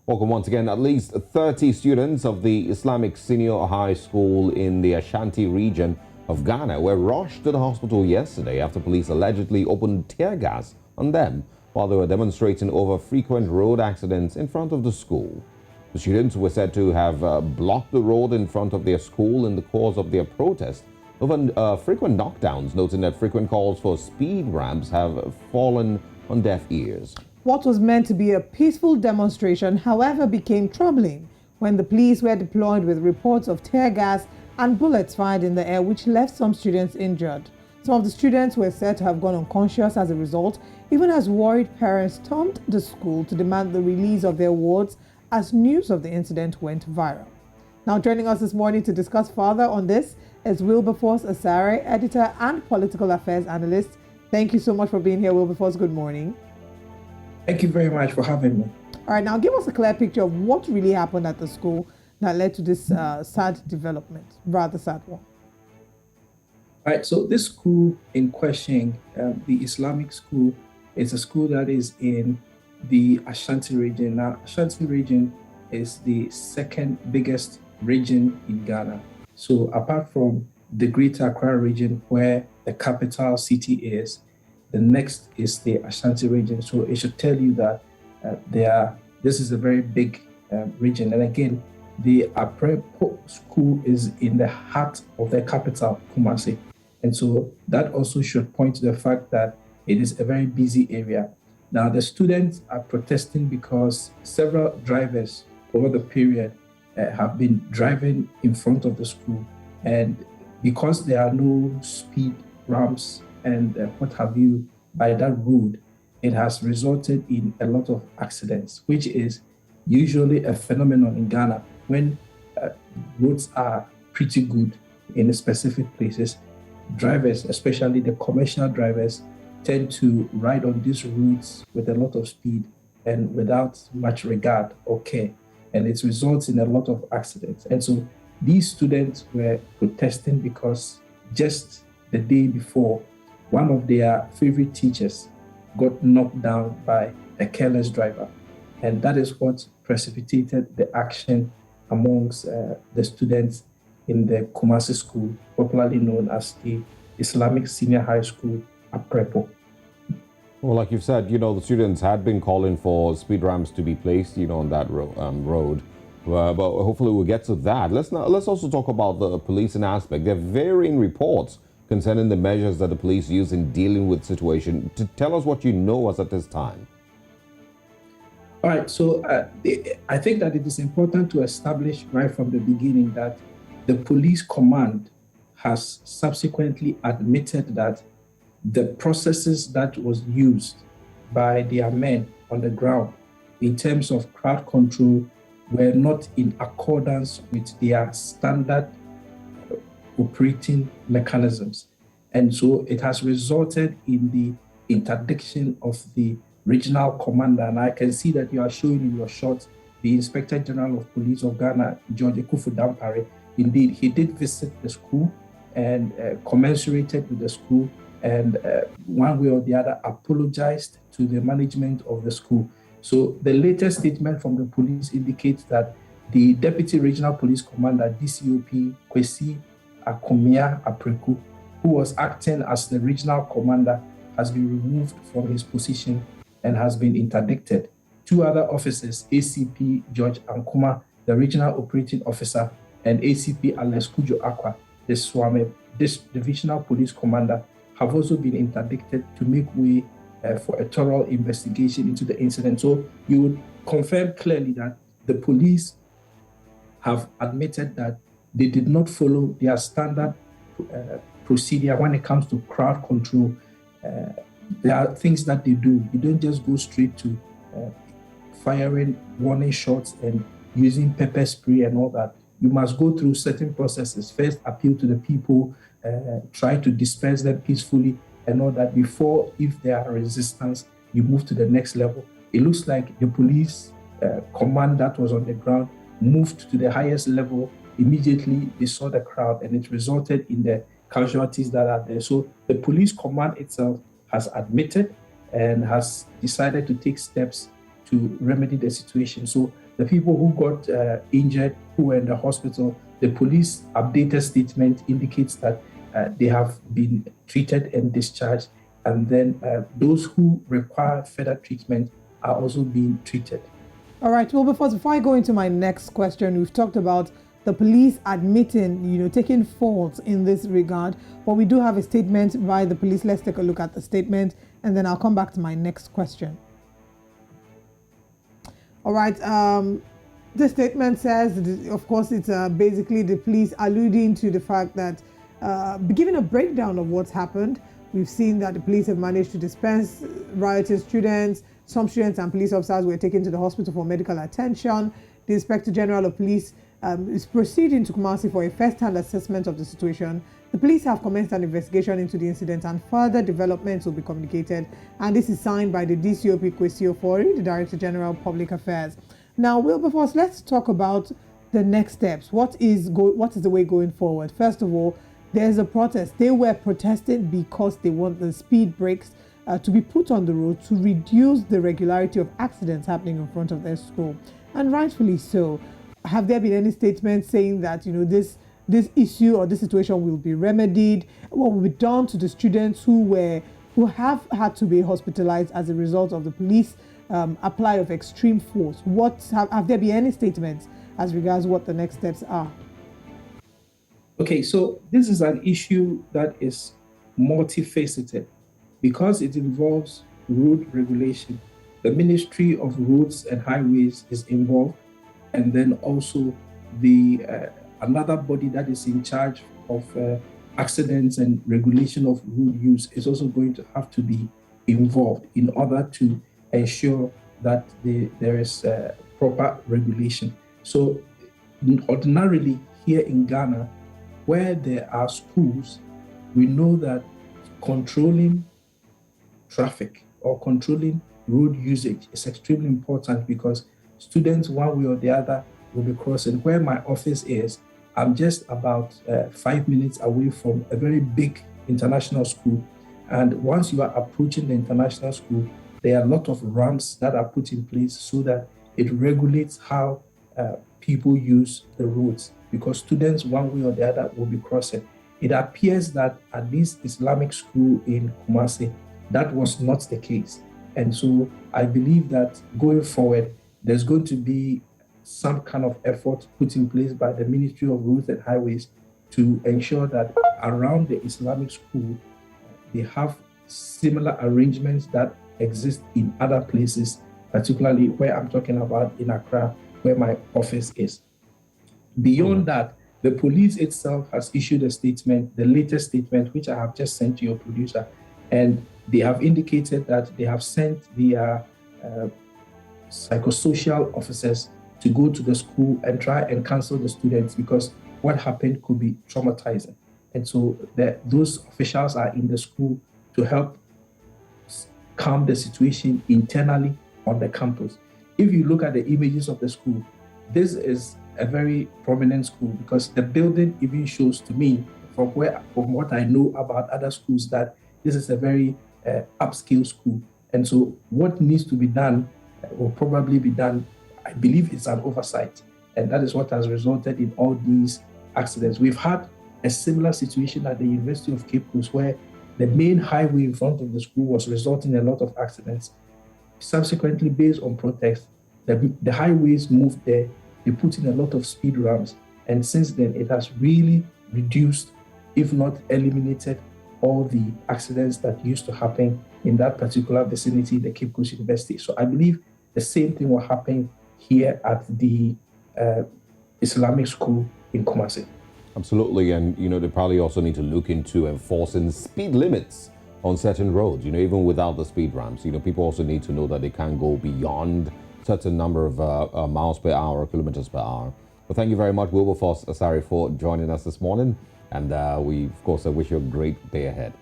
Welcome once again. At least 30 students of the Islamic Senior High School in the Ashanti Region of Ghana were rushed to the hospital yesterday after police allegedly opened tear gas on them while they were demonstrating over frequent road accidents in front of the school. The students were said to have blocked the road in front of their school in the course of their protest over frequent knockdowns, noting that frequent calls for speed ramps have fallen on deaf ears. What was meant to be a peaceful demonstration, however, became troubling when the police were deployed with reports of tear gas and bullets fired in the air, which left some students injured. Some of the students were said to have gone unconscious as a result, even as worried parents stormed the school to demand the release of their wards as news of the incident went viral. Now, joining us this morning to discuss further on this is Wilberforce Asare, editor and political affairs analyst. Thank you so much for being here, Wilberforce. Good morning. Thank you very much for having me. All right, now give us a clear picture of what really happened at the school that led to this sad development, rather sad one. All right, so this school in question, the Islamic school, is a school that is in the Ashanti region. Now, Ashanti region is the second biggest region in Ghana. So apart from the Greater Accra region, where the capital city is, the next is the Ashanti region. So it should tell you that this is a very big region. And again, the Aprepo school is in the heart of the capital, Kumasi. And so that also should point to the fact that it is a very busy area. Now, the students are protesting because several drivers over the period have been driving in front of the school. And because there are no speed ramps and what have you by that road, it has resulted in a lot of accidents, which is usually a phenomenon in Ghana when roads are pretty good in specific places. Drivers, especially the commercial drivers, tend to ride on these routes with a lot of speed and without much regard or care. And it results in a lot of accidents. And so these students were protesting because just the day before, one of their favorite teachers got knocked down by a careless driver. And that is what precipitated the action amongst the students in the Kumasi school, popularly known as the Islamic Senior High School, Aprepo. Well, like you've said, the students had been calling for speed ramps to be placed, on that road. But hopefully we'll get to that. Let's also talk about the policing aspect. There are varying reports concerning the measures that the police use in dealing with the situation. To tell us what you know as at this time. All right, so I think that it is important to establish right from the beginning that the police command has subsequently admitted that the processes that was used by their men on the ground in terms of crowd control were not in accordance with their standard operating mechanisms. And so it has resulted in the interdiction of the regional commander. And I can see that you are showing in your shot the Inspector General of Police of Ghana, George Ekufu Dampare. Indeed, he did visit the school and commensurated with the school and one way or the other apologized to the management of the school. So the latest statement from the police indicates that the Deputy Regional Police Commander, DCOP Kwesi Akomia Apreku, who was acting as the regional commander, has been removed from his position and has been interdicted. Two other officers, ACP George Ankuma, the regional operating officer, and ACP Alex Kujo Akwa, the Swame, this divisional police commander, have also been interdicted to make way for a thorough investigation into the incident. So you would confirm clearly that the police have admitted that they did not follow their standard procedure when it comes to crowd control. There are things that they do. You don't just go straight to firing warning shots and using pepper spray and all that. You must go through certain processes. First, appeal to the people, try to disperse them peacefully and all that before, if there are resistance, you move to the next level. It looks like the police command that was on the ground moved to the highest level. Immediately, they saw the crowd and it resulted in the casualties that are there. So the police command itself has admitted and has decided to take steps to remedy the situation. So the people who got injured, who were in the hospital, the police updated statement indicates that they have been treated and discharged. And then those who require further treatment are also being treated. All right. Well, before I go into my next question, we've talked about the police admitting, taking fault in this regard. But we do have a statement by the police. Let's take a look at the statement, and then I'll come back to my next question. All right. The statement says, of course, it's basically the police alluding to the fact that, giving a breakdown of what's happened. We've seen that the police have managed to disperse rioting students. Some students and police officers were taken to the hospital for medical attention. The Inspector General of Police is proceeding to Kumasi for a first-hand assessment of the situation. The police have commenced an investigation into the incident, and further developments will be communicated. And this is signed by the DCOP Kwesi Ofori, the Director General of Public Affairs. Now, Wilberforce, let's talk about the next steps. What is the way going forward? First of all, there's a protest. They were protesting because they want the speed brakes to be put on the road to reduce the regularity of accidents happening in front of their school, and rightfully so. Have there been any statements saying that this issue or this situation will be remedied? What will be done to the students who have had to be hospitalized as a result of the police apply of extreme force? Have there been any statements as regards what the next steps are? Okay, so this is an issue that is multifaceted because it involves road regulation. The Ministry of Roads and Highways is involved, and then also the another body that is in charge of accidents and regulation of road use is also going to have to be involved in order to ensure that there is proper regulation. So ordinarily here in Ghana, where there are schools, we know that controlling traffic or controlling road usage is extremely important because students, one way or the other, will be crossing. Where my office is, I'm just about 5 minutes away from a very big international school. And once you are approaching the international school, there are a lot of ramps that are put in place so that it regulates how people use the roads, because students, one way or the other, will be crossing. It appears that at this Islamic school in Kumasi, that was not the case. And so I believe that going forward, there's going to be some kind of effort put in place by the Ministry of Roads and Highways to ensure that around the Islamic school, they have similar arrangements that exist in other places, particularly where I'm talking about in Accra, where my office is. Beyond that, the police itself has issued a statement, the latest statement, which I have just sent to your producer, and they have indicated that they have sent their psychosocial officers to go to the school and try and counsel the students because what happened could be traumatizing. And so those officials are in the school to help calm the situation internally on the campus. If you look at the images of the school, this is a very prominent school because the building even shows to me from what I know about other schools that this is a very upscale school. And so what needs to be done will probably be done. I believe it's an oversight. And that is what has resulted in all these accidents. We've had a similar situation at the University of Cape Coast where the main highway in front of the school was resulting in a lot of accidents. Subsequently, based on protest, the highways moved there. They put in a lot of speed ramps. And since then, it has really reduced, if not eliminated, all the accidents that used to happen in that particular vicinity, the Cape Coast University. So I believe the same thing will happen here at the Islamic school in Kumasi. Absolutely, and they probably also need to look into enforcing speed limits on certain roads, even without the speed ramps. People also need to know that they can't go beyond certain number of miles per hour, kilometers per hour. Well, thank you very much, Wilberforce Asari, for joining us this morning. And we, of course, wish you a great day ahead.